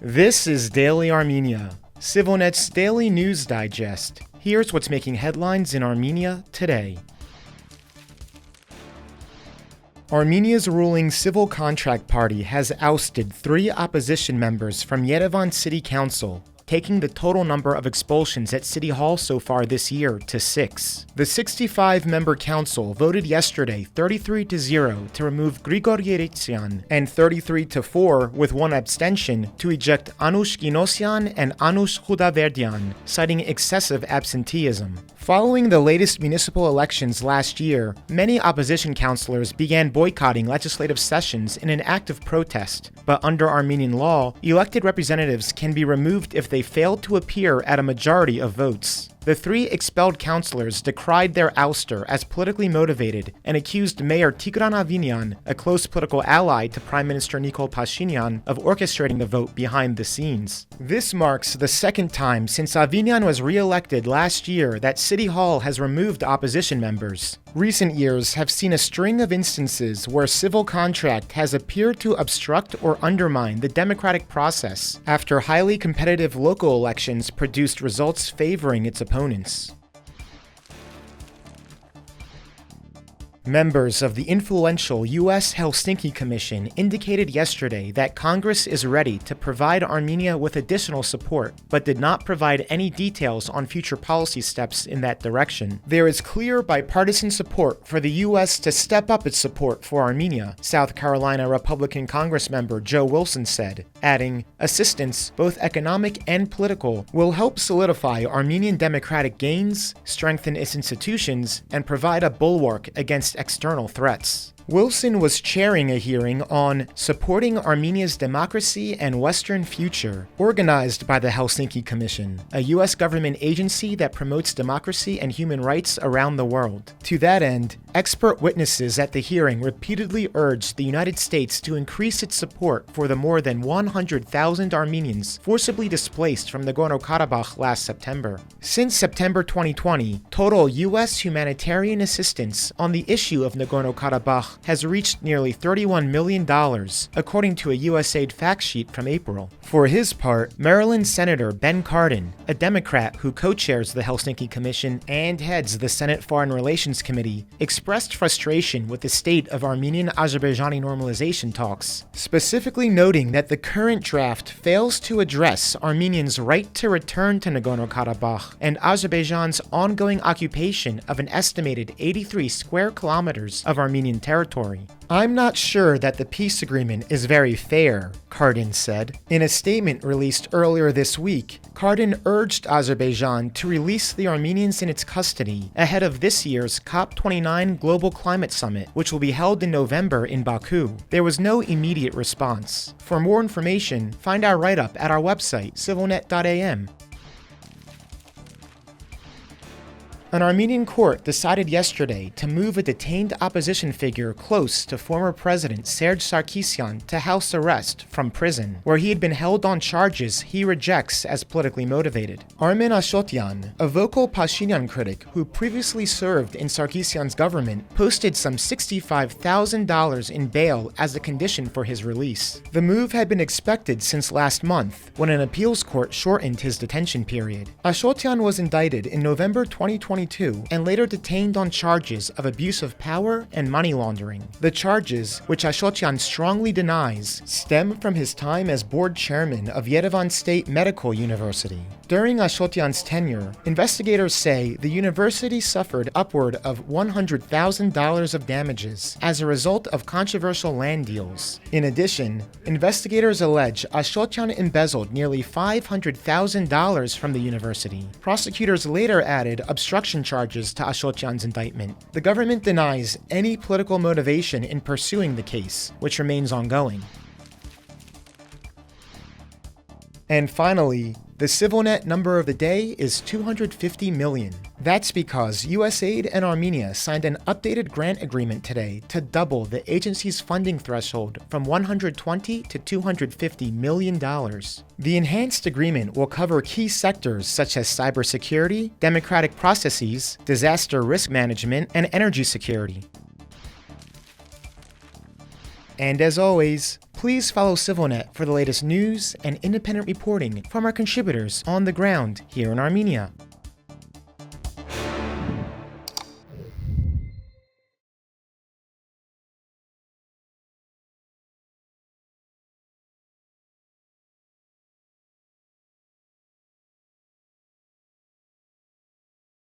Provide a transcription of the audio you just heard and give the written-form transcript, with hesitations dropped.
This is Daily Armenia, ＳիվիլNeթ's daily news digest. Here's what's making headlines in Armenia today. Armenia's ruling Civil Contract Party has ousted 3 opposition members from Yerevan City Council, taking the total number of expulsions at City Hall so far this year to 6. The 65-member council voted yesterday 33-0 to remove Grigor Yerevan and 33-4 with 1 abstention to eject Anush Ginosyan and Anush Khudaverdian, citing excessive absenteeism. Following the latest municipal elections last year, many opposition councillors began boycotting legislative sessions in an act of protest. But under Armenian law, elected representatives can be removed if they fail to appear at a majority of votes. The 3 expelled councillors decried their ouster as politically motivated and accused Mayor Tigran Avinyan, a close political ally to Prime Minister Nikol Pashinyan, of orchestrating the vote behind the scenes. This marks the 2nd time since Avinyan was re-elected last year that City Hall has removed opposition members. Recent years have seen a string of instances where civil contract has appeared to obstruct or undermine the democratic process after highly competitive local elections produced results favoring its opponents. Members of the influential U.S. Helsinki Commission indicated yesterday that Congress is ready to provide Armenia with additional support, but did not provide any details on future policy steps in that direction. There is clear bipartisan support for the U.S. to step up its support for Armenia, South Carolina Republican Congressmember Joe Wilson said, adding, "Assistance, both economic and political, will help solidify Armenian democratic gains, strengthen its institutions, and provide a bulwark against external threats." Wilson was chairing a hearing on supporting Armenia's democracy and Western future, organized by the Helsinki Commission, a U.S. government agency that promotes democracy and human rights around the world. To that end, expert witnesses at the hearing repeatedly urged the United States to increase its support for the more than 100,000 Armenians forcibly displaced from Nagorno-Karabakh last September. Since September 2020, total U.S. humanitarian assistance on the issue of Nagorno-Karabakh has reached nearly $31 million, according to a USAID fact sheet from April. For his part, Maryland Senator Ben Cardin, a Democrat who co-chairs the Helsinki Commission and heads the Senate Foreign Relations Committee, expressed frustration with the state of Armenian-Azerbaijani normalization talks, specifically noting that the current draft fails to address Armenians' right to return to Nagorno-Karabakh and Azerbaijan's ongoing occupation of an estimated 83 square kilometers of Armenian territory. "I'm not sure that the peace agreement is very fair," Cardin said. In a statement released earlier this week, Cardin urged Azerbaijan to release the Armenians in its custody ahead of this year's COP29 Global Climate Summit, which will be held in November in Baku. There was no immediate response. For more information, find our write-up at our website, civilnet.am. An Armenian court decided yesterday to move a detained opposition figure close to former President Serge Sarkisyan to house arrest from prison, where he had been held on charges he rejects as politically motivated. Armen Ashotyan, a vocal Pashinyan critic who previously served in Sarkisyan's government, posted some $65,000 in bail as a condition for his release. The move had been expected since last month, when an appeals court shortened his detention period. Ashotyan was indicted in November 2022 and later detained on charges of abuse of power and money laundering. The charges, which Ashotyan strongly denies, stem from his time as board chairman of Yerevan State Medical University. During Ashotyan's tenure, investigators say the university suffered upward of $100,000 of damages as a result of controversial land deals. In addition, investigators allege Ashotyan embezzled nearly $500,000 from the university. Prosecutors later added obstruction charges to Ashotyan's indictment. The government denies any political motivation in pursuing the case, which remains ongoing. And finally, the SivilNet number of the day is 250 million. That's because USAID and Armenia signed an updated grant agreement today to double the agency's funding threshold from $120 to $250 million. The enhanced agreement will cover key sectors such as cybersecurity, democratic processes, disaster risk management, and energy security. And as always, Please follow CivilNet for the latest news and independent reporting from our contributors on the ground here in Armenia.